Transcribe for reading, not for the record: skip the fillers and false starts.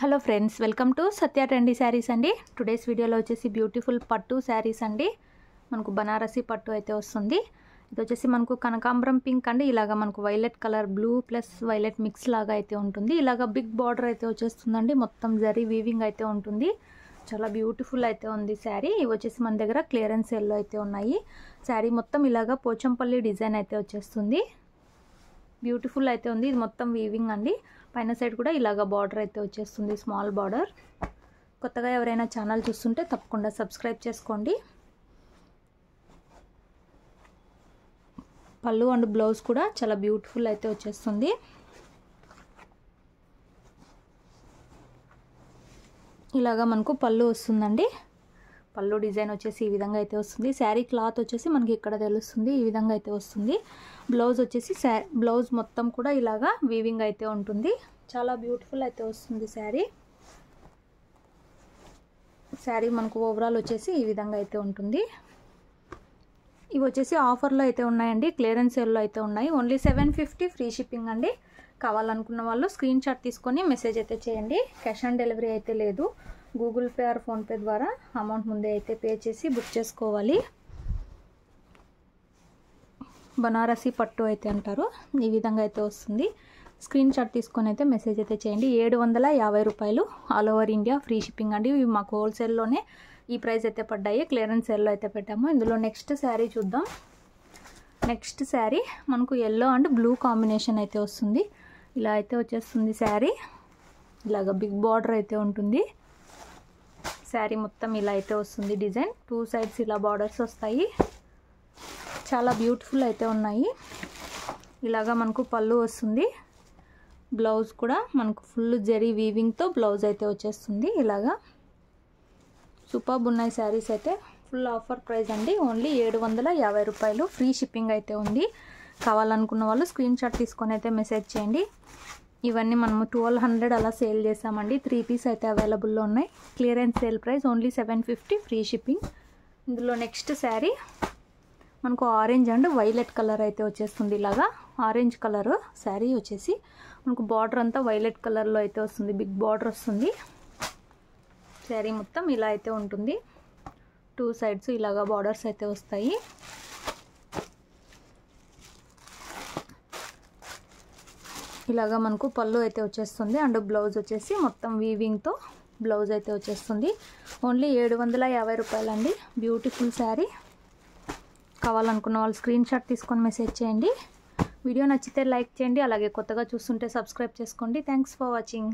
Hello friends, welcome to Satya trendy saris అండి. Today's వీడియోలో వచ్చేసి బ్యూటిఫుల్ పట్టు శారీస్ అండి. మనకు బనారసి పట్టు అయితే వస్తుంది. ఇది వచ్చేసి మనకు కనకాంబరం పింక్ అండి. ఇలాగా మనకు violet colour, blue plus violet mix లాగా అయితే ఉంటుంది. ఇలాగా బిగ్ బార్డర్ అయితే వచ్చేస్తుందండి. మొత్తం జరీ వీవింగ్ అయితే ఉంటుంది. చాలా బ్యూటిఫుల్ అయితే ఉంది శారీ. ఇవి వచ్చేసి మన దగ్గర క్లియరెన్స్ సేల్లో అయితే ఉన్నాయి. శారీ మొత్తం ఇలాగా పోచంపల్లి డిజైన్ అయితే వచ్చేస్తుంది. బ్యూటిఫుల్ అయితే ఉంది. ఇది మొత్తం వీవింగ్ అండి. పైన సైడ్ కూడా ఇలాగా బార్డర్ అయితే వచ్చేస్తుంది, స్మాల్ బార్డర్. కొత్తగా ఎవరైనా ఛానల్ చూస్తుంటే తప్పకుండా సబ్స్క్రైబ్ చేసుకోండి. పళ్ళు అండ్ బ్లౌజ్ కూడా చాలా బ్యూటిఫుల్ అయితే వచ్చేస్తుంది. ఇలాగా మనకు పళ్ళు వస్తుందండి. పళ్ళు డిజైన్ వచ్చేసి ఈ విధంగా అయితే వస్తుంది. శారీ క్లాత్ వచ్చేసి మనకి ఇక్కడ తెలుస్తుంది, ఈ విధంగా అయితే వస్తుంది. బ్లౌజ్ వచ్చేసి బ్లౌజ్ మొత్తం కూడా ఇలాగా వీవింగ్ అయితే ఉంటుంది. చాలా బ్యూటిఫుల్ అయితే వస్తుంది శారీ. శారీ మనకు ఓవరాల్ వచ్చేసి ఈ విధంగా అయితే ఉంటుంది. ఇవి వచ్చేసి ఆఫర్లో అయితే ఉన్నాయండి, క్లియరెన్స్ సేల్లో అయితే ఉన్నాయి. ఓన్లీ 750 ఫ్రీ షిప్పింగ్ అండి. కావాలనుకున్న వాళ్ళు స్క్రీన్ షాట్ తీసుకొని మెసేజ్ అయితే చేయండి. క్యాష్ ఆన్ డెలివరీ అయితే లేదు. గూగుల్ పే ఆర్ ఫోన్పే ద్వారా అమౌంట్ ముందే అయితే పే చేసి బుక్ చేసుకోవాలి. బనారసి పట్టు అయితే అంటారు. ఈ విధంగా అయితే వస్తుంది. స్క్రీన్ షాట్ తీసుకొని అయితే మెసేజ్ అయితే చేయండి. 750 రూపాయలు all over India free shipping అండి. ఇవి మాకు హోల్సేల్లోనే ఈ ప్రైస్ అయితే పడ్డాయి. క్లియరెన్స్ సేల్లో అయితే పెట్టాము. ఇందులో నెక్స్ట్ శారీ చూద్దాం. నెక్స్ట్ శారీ మనకు ఎల్లో అండ్ బ్లూ కాంబినేషన్ అయితే వస్తుంది. ఇలా అయితే వచ్చేస్తుంది శారీ. ఇలాగ బిగ్ బార్డర్ అయితే ఉంటుంది. శారీ మొత్తం ఇలా అయితే వస్తుంది డిజైన్. 2 సైడ్స్ ఇలా బార్డర్స్ వస్తాయి. చాలా బ్యూటిఫుల్ అయితే ఉన్నాయి. ఇలాగా మనకు పళ్ళు వస్తుంది. బ్లౌజ్ కూడా మనకు ఫుల్ జరీ వీవింగ్తో బ్లౌజ్ అయితే వచ్చేస్తుంది. ఇలాగా సూపర్బ్ ఉన్నాయి శారీస్ అయితే. ఫుల్ ఆఫర్ ప్రైస్ అండి. ఓన్లీ 750 రూపాయలు ఫ్రీ షిప్పింగ్ అయితే ఉంది. కావాలనుకున్న వాళ్ళు స్క్రీన్ షాట్ తీసుకొని అయితే మెసేజ్ చేయండి. ఇవన్నీ మనము 1200 అలా సేల్ చేసామండి. 3 పీస్ అయితే అవైలబుల్లో ఉన్నాయి. Clearance sale price only 750 free shipping. ఇందులో నెక్స్ట్ శారీ మనకు ఆరెంజ్ అండ్ వైలెట్ కలర్ అయితే వచ్చేస్తుంది. ఇలాగా ఆరెంజ్ కలర్ శారీ వచ్చేసి మనకు బార్డర్ అంతా వైలెట్ కలర్లో అయితే వస్తుంది. బిగ్ బార్డర్ వస్తుంది. శారీ మొత్తం ఇలా అయితే ఉంటుంది. 2 సైడ్స్ ఇలాగా బార్డర్స్ అయితే వస్తాయి. ఇలాగా మనకు పళ్ళు అయితే వచ్చేస్తుంది అండ్ బ్లౌజ్ వచ్చేసి మొత్తం వీవింగ్తో బ్లౌజ్ అయితే వచ్చేస్తుంది. ఓన్లీ 750 రూపాయలండి. బ్యూటిఫుల్ శారీ. కావాలనుకున్న వాళ్ళు స్క్రీన్ షాట్ తీసుకొని మెసేజ్ చేయండి. వీడియో నచ్చితే లైక్ చేయండి. అలాగే కొత్తగా చూస్తుంటే సబ్స్క్రైబ్ చేసుకోండి. Thanks for watching.